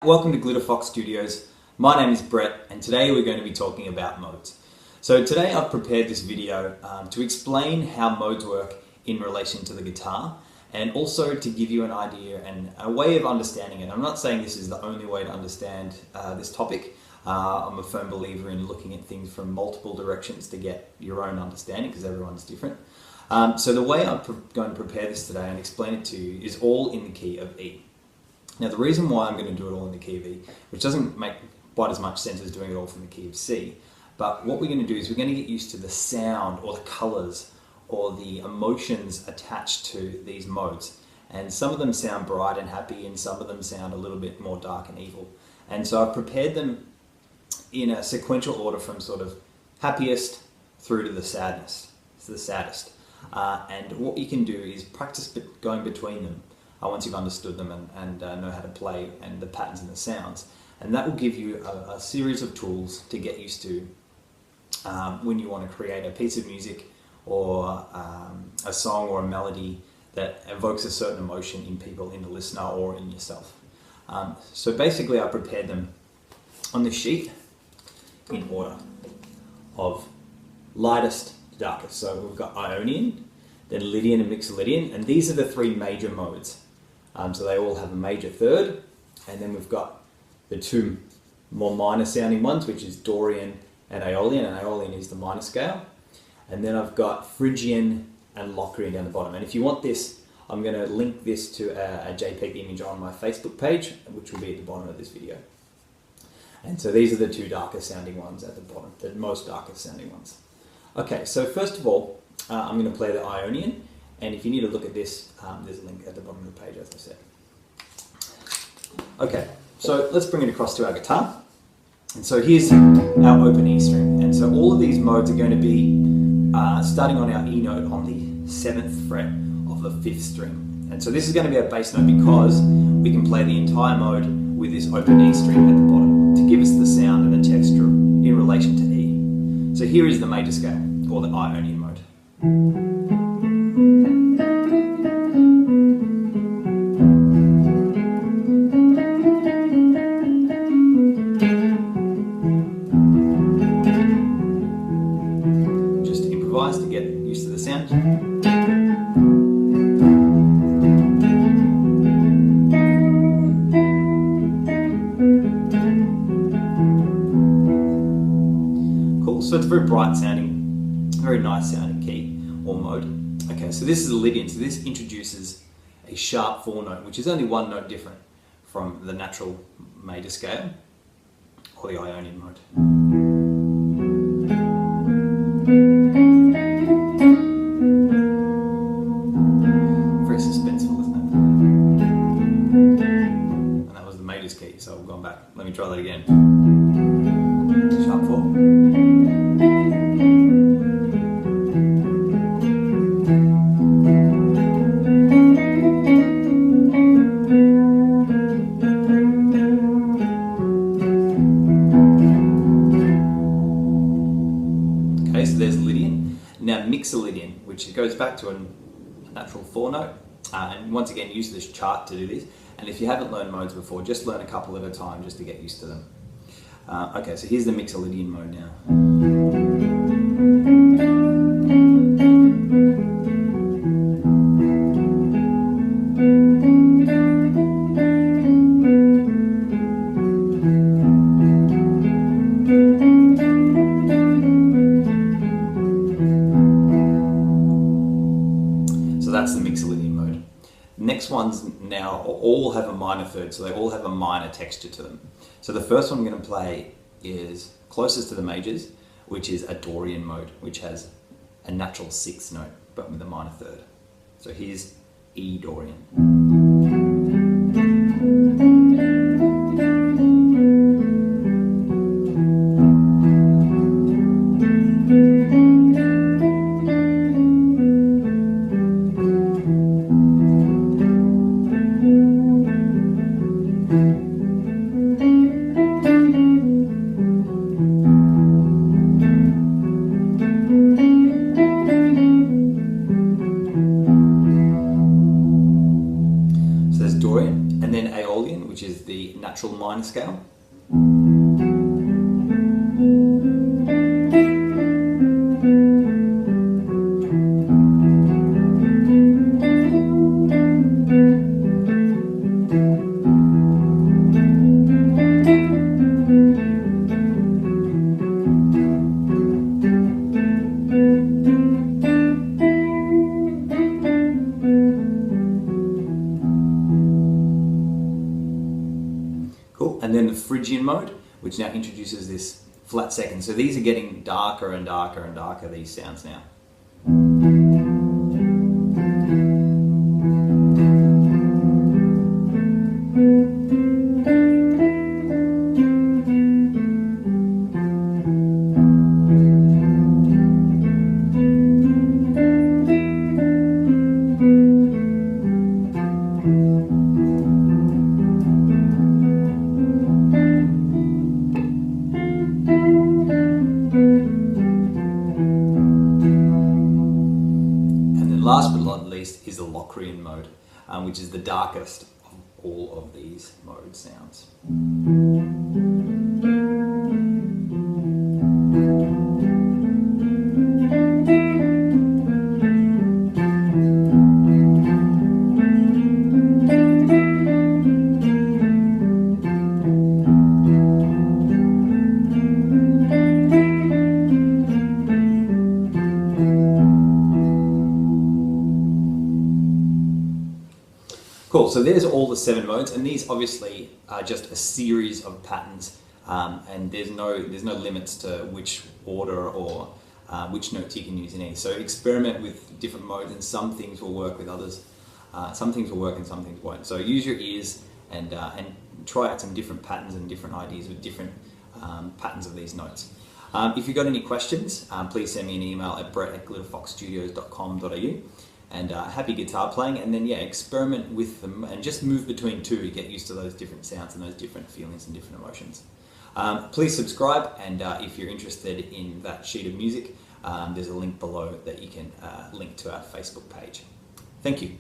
Welcome to glitterfoxstudios. My name is Brett and today we're going to be talking about modes. So today I've prepared this video to explain how modes work in relation to the guitar and also to give you an idea and a way of understanding it. I'm not saying this is the only way to understand this topic. I'm a firm believer in looking at things from multiple directions to get your own understanding because everyone's different. So the way I'm going to prepare this today and explain it to you is all in the key of E. Now the reason why I'm going to do it all in the key of E, which doesn't make quite as much sense as doing it all from the key of C, but what we're going to do is we're going to get used to the sound or the colours or the emotions attached to these modes. And some of them sound bright and happy and some of them sound a little bit more dark and evil. And so I've prepared them in a sequential order from sort of happiest through to the sadness. It's the saddest. And what you can do is practice going between them once you've understood them and know how to play and the patterns and the sounds. And that will give you a series of tools to get used to when you want to create a piece of music or a song or a melody that evokes a certain emotion in people, in the listener or in yourself. So basically I prepared them on the sheet in order of lightest to darkest. So we've got Ionian, then Lydian and Mixolydian, and these are the three major modes. So they all have a major third, and then we've got the two more minor sounding ones, which is Dorian and Ionian, and Ionian is the minor scale. And then I've got Phrygian and Locrian down the bottom. And if you want this, I'm going to link this to a JPEG image on my Facebook page, which will be at the bottom of this video. And so these are the two darker sounding ones at the bottom, the most darkest sounding ones. Okay, so first of all, I'm going to play the Ionian. And if you need to look at this, there's a link at the bottom of the page, as I said. Okay, so let's bring it across to our guitar. And so here's our open E string. And so all of these modes are going to be starting on our E note on the 7th fret of the 5th string. And so this is going to be our bass note because we can play the entire mode with this open E string at the bottom to give us the sound and the texture in relation to E. So here is the major scale, or the Ionian mode. To get used to the sound. Cool, so it's very bright sounding, very nice sounding key or mode. Okay, so this is a Lydian, so this introduces a sharp 4 note, which is only one note different from the natural major scale or the Ionian mode. So we've gone back. Let me try that again. Sharp 4. Okay, so there's Lydian. Now Mixolydian, which goes back to a natural 4 note. And once again, use this chart to do this. And if you haven't learned modes before, just learn a couple at a time just to get used to them. Okay, so here's the Mixolydian mode now. So that's the Mixolydian mode. Next ones now all have a minor third, so they all have a minor texture to them. So the first one I'm going to play is closest to the majors, which is a Dorian mode, which has a natural 6th note, but with a minor third. So here's E Dorian. minor scale. Cool. And then the Phrygian mode, which now introduces this flat second. So these are getting darker and darker and darker, these sounds now. Last but not least is the Locrian mode, which is the darkest of all of these mode sounds. Cool, so there's all the 7 modes, and these obviously are just a series of patterns, and there's no limits to which order or which notes you can use in each. So experiment with different modes, and some things will work with others. Some things will work and some things won't. So use your ears and try out some different patterns and different ideas with different patterns of these notes. If you've got any questions, please send me an email at brett@glitterfoxstudios.com.au. And happy guitar playing, and then experiment with them and just move between two to get used to those different sounds and those different feelings and different emotions. Please subscribe, and if you're interested in that sheet of music, there's a link below that you can link to our Facebook page. Thank you.